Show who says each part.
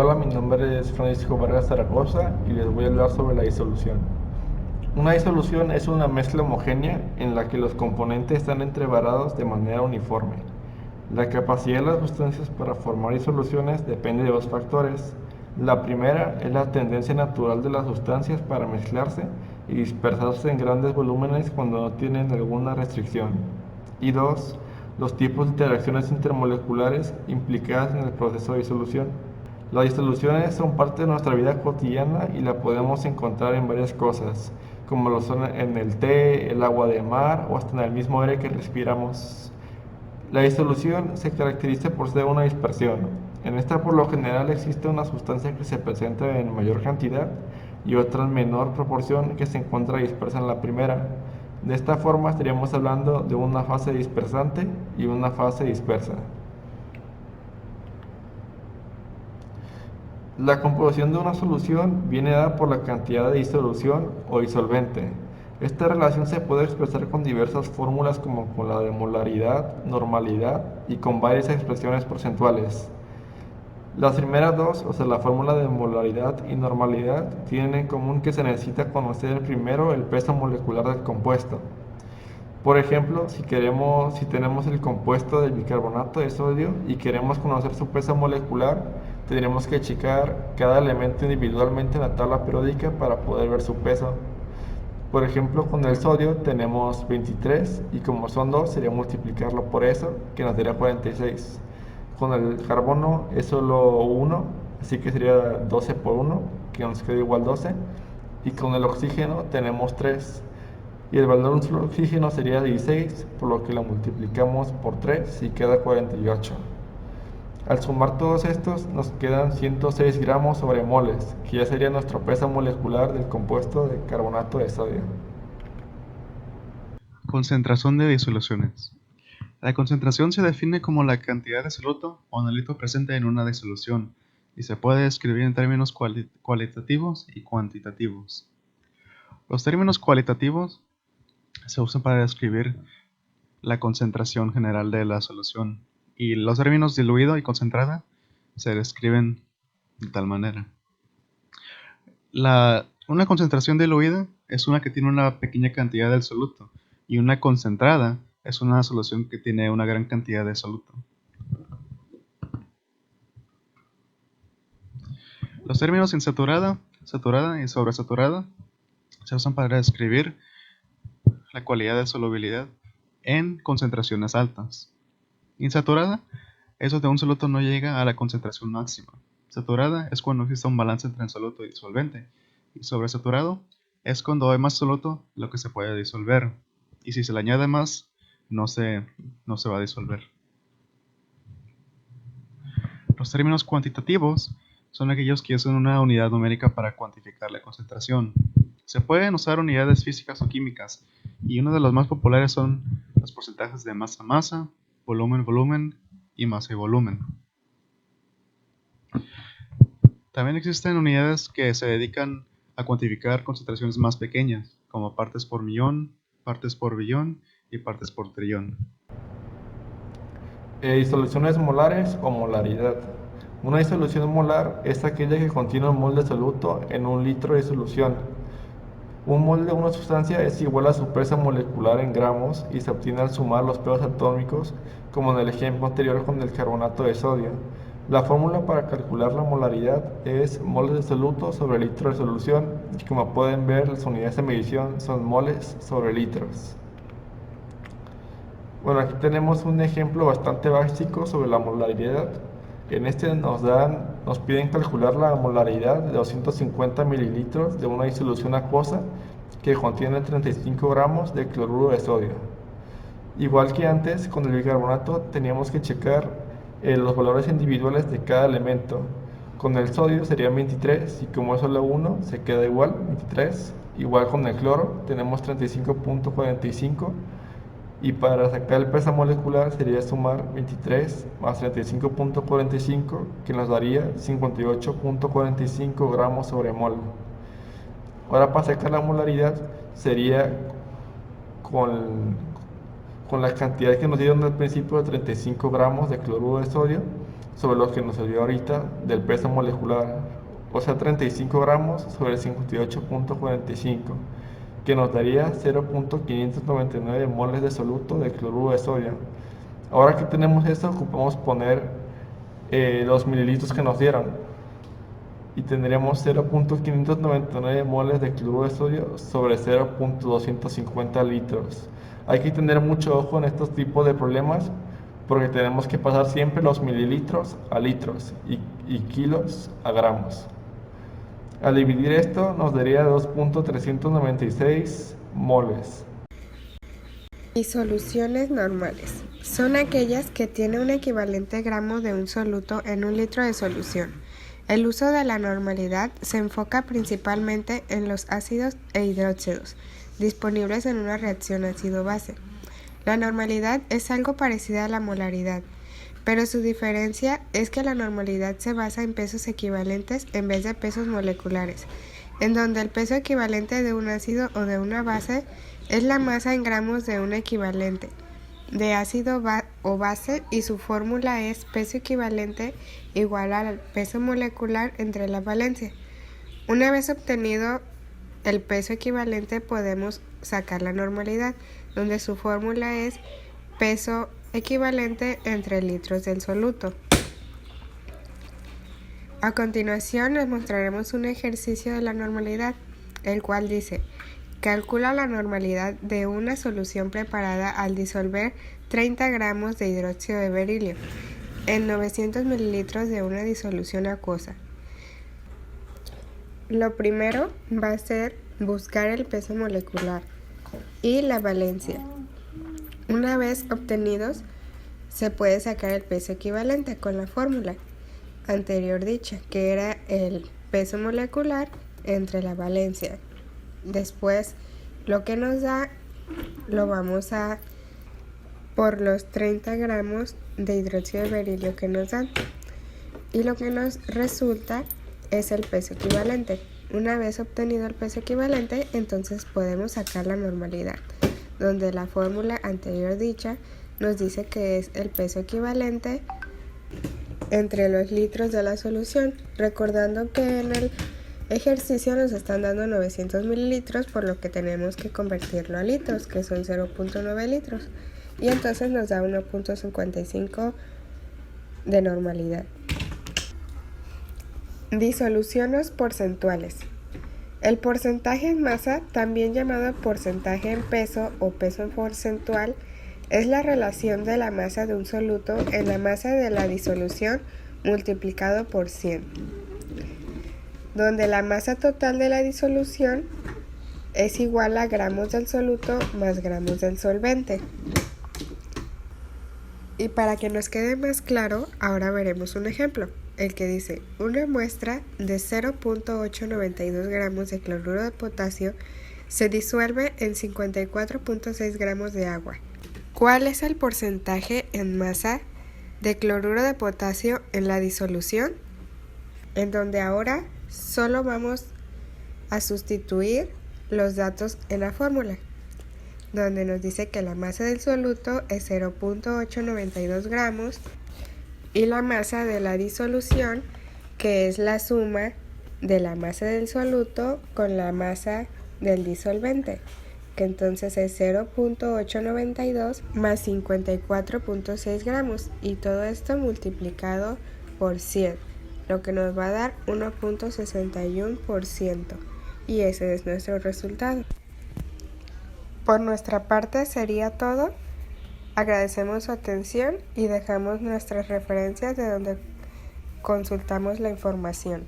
Speaker 1: Hola, mi nombre es Francisco Vargas Zaragoza y les voy a hablar sobre la disolución. Una disolución es una mezcla homogénea en la que los componentes están entreverados de manera uniforme. La capacidad de las sustancias para formar disoluciones depende de dos factores. La primera es la tendencia natural de las sustancias para mezclarse y dispersarse en grandes volúmenes cuando no tienen alguna restricción. Y dos, los tipos de interacciones intermoleculares implicadas en el proceso de disolución. Las disoluciones son parte de nuestra vida cotidiana y la podemos encontrar en varias cosas, como lo son en el té, el agua de mar o hasta en el mismo aire que respiramos. La disolución se caracteriza por ser una dispersión. En esta por lo general existe una sustancia que se presenta en mayor cantidad y otra en menor proporción que se encuentra dispersa en la primera. De esta forma estaríamos hablando de una fase dispersante y una fase dispersa. La composición de una solución viene dada por la cantidad de disolución o disolvente. Esta relación se puede expresar con diversas fórmulas como con la de molaridad, normalidad y con varias expresiones porcentuales. Las primeras dos, o sea, la fórmula de molaridad y normalidad, tienen en común que se necesita conocer primero el peso molecular del compuesto. Por ejemplo, si tenemos el compuesto del bicarbonato de sodio y queremos conocer su peso molecular, tendremos que checar cada elemento individualmente en la tabla periódica para poder ver su peso. Por ejemplo, con el sodio tenemos 23 y como son 2 sería multiplicarlo por eso, que nos daría 46. Con el carbono es solo 1, así que sería 12 por 1, que nos queda igual 12. Y con el oxígeno tenemos 3. Y el valor de un solo oxígeno sería 16, por lo que lo multiplicamos por 3 y queda 48. Al sumar todos estos nos quedan 106 gramos sobre moles, que ya sería nuestro peso molecular del compuesto de carbonato de sodio.
Speaker 2: Concentración de disoluciones. La concentración se define como la cantidad de soluto o analito presente en una disolución y se puede describir en términos cualitativos y cuantitativos. Los términos cualitativos se usan para describir la concentración general de la solución y los términos diluido y concentrada se describen de tal manera. Una concentración diluida es una que tiene una pequeña cantidad del soluto y una concentrada es una solución que tiene una gran cantidad de soluto. Los términos insaturada, saturada y sobresaturada se usan para describir la cualidad de solubilidad en concentraciones altas. Insaturada es donde un soluto no llega a la concentración máxima. Saturada es cuando existe un balance entre el soluto y disolvente. Y sobresaturado es cuando hay más soluto de lo que se puede disolver. Y si se le añade más, no se va a disolver. Los términos cuantitativos son aquellos que usan una unidad numérica para cuantificar la concentración. Se pueden usar unidades físicas o químicas, y uno de los más populares son los porcentajes de masa-masa, volumen-volumen y masa y volumen. También existen unidades que se dedican a cuantificar concentraciones más pequeñas, como partes por millón, partes por billón y partes por trillón.
Speaker 1: Disoluciones molares o molaridad. Una disolución molar es aquella que contiene un mol de soluto en un litro de solución. Un mol de una sustancia es igual a su peso molecular en gramos y se obtiene al sumar los pesos atómicos, como en el ejemplo anterior con el carbonato de sodio. La fórmula para calcular la molaridad es moles de soluto sobre litro de solución y como pueden ver las unidades de medición son moles sobre litros. Bueno, aquí tenemos un ejemplo bastante básico sobre la molaridad. En este nos piden calcular la molaridad de 250 mililitros de una disolución acuosa que contiene 35 gramos de cloruro de sodio. Igual que antes, con el bicarbonato teníamos que checar los valores individuales de cada elemento. Con el sodio serían 23 y como es solo uno, se queda igual, 23. Igual con el cloro tenemos 35.45 y para sacar el peso molecular sería sumar 23 más 35.45 que nos daría 58.45 gramos sobre mol. Ahora para sacar la molaridad sería con la cantidad que nos dieron al principio de 35 gramos de cloruro de sodio sobre lo que nos dio ahorita del peso molecular, o sea 35 gramos sobre 58.45, que nos daría 0.599 moles de soluto de cloruro de sodio. Ahora que tenemos esto, ocupamos poner los mililitros que nos dieron y tendríamos 0.599 moles de cloruro de sodio sobre 0.250 litros. Hay que tener mucho ojo en estos tipos de problemas porque tenemos que pasar siempre los mililitros a litros y kilos a gramos. Al dividir esto nos daría 2.396 moles.
Speaker 3: Y soluciones normales son aquellas que tienen un equivalente gramo de un soluto en un litro de solución. El uso de la normalidad se enfoca principalmente en los ácidos e hidróxidos disponibles en una reacción ácido-base. La normalidad es algo parecida a la molaridad, pero su diferencia es que la normalidad se basa en pesos equivalentes en vez de pesos moleculares, en donde el peso equivalente de un ácido o de una base es la masa en gramos de un equivalente de ácido o base y su fórmula es peso equivalente igual al peso molecular entre la valencia. Una vez obtenido el peso equivalente podemos sacar la normalidad, donde su fórmula es peso equivalente entre litros del soluto. A continuación les mostraremos un ejercicio de la normalidad, el cual dice: calcula la normalidad de una solución preparada al disolver 30 gramos de hidróxido de berilio en 900 mililitros de una disolución acuosa. Lo primero va a ser buscar el peso molecular y la valencia. Una vez obtenidos, se puede sacar el peso equivalente con la fórmula anterior dicha, que era el peso molecular entre la valencia. Después, lo que nos da, lo vamos a por los 30 gramos de hidróxido de berilio que nos dan. Y lo que nos resulta es el peso equivalente. Una vez obtenido el peso equivalente, entonces podemos sacar la normalidad, donde la fórmula anterior dicha nos dice que es el peso equivalente entre los litros de la solución, recordando que en el ejercicio nos están dando 900 mililitros, por lo que tenemos que convertirlo a litros, que son 0.9 litros, y entonces nos da 1.55 de normalidad. Disoluciones porcentuales. El porcentaje en masa, también llamado porcentaje en peso o peso en porcentual, es la relación de la masa de un soluto en la masa de la disolución multiplicado por 100, donde la masa total de la disolución es igual a gramos del soluto más gramos del solvente. Y para que nos quede más claro, ahora veremos un ejemplo, el que dice: una muestra de 0.892 gramos de cloruro de potasio se disuelve en 54.6 gramos de agua. ¿Cuál es el porcentaje en masa de cloruro de potasio en la disolución? En donde ahora solo vamos a sustituir los datos en la fórmula, donde nos dice que la masa del soluto es 0.892 gramos y la masa de la disolución, que es la suma de la masa del soluto con la masa del disolvente, que entonces es 0.892 más 54.6 gramos, y todo esto multiplicado por 100, lo que nos va a dar 1.61%, y ese es nuestro resultado. Por nuestra parte sería todo. Agradecemos su atención y dejamos nuestras referencias de donde consultamos la información.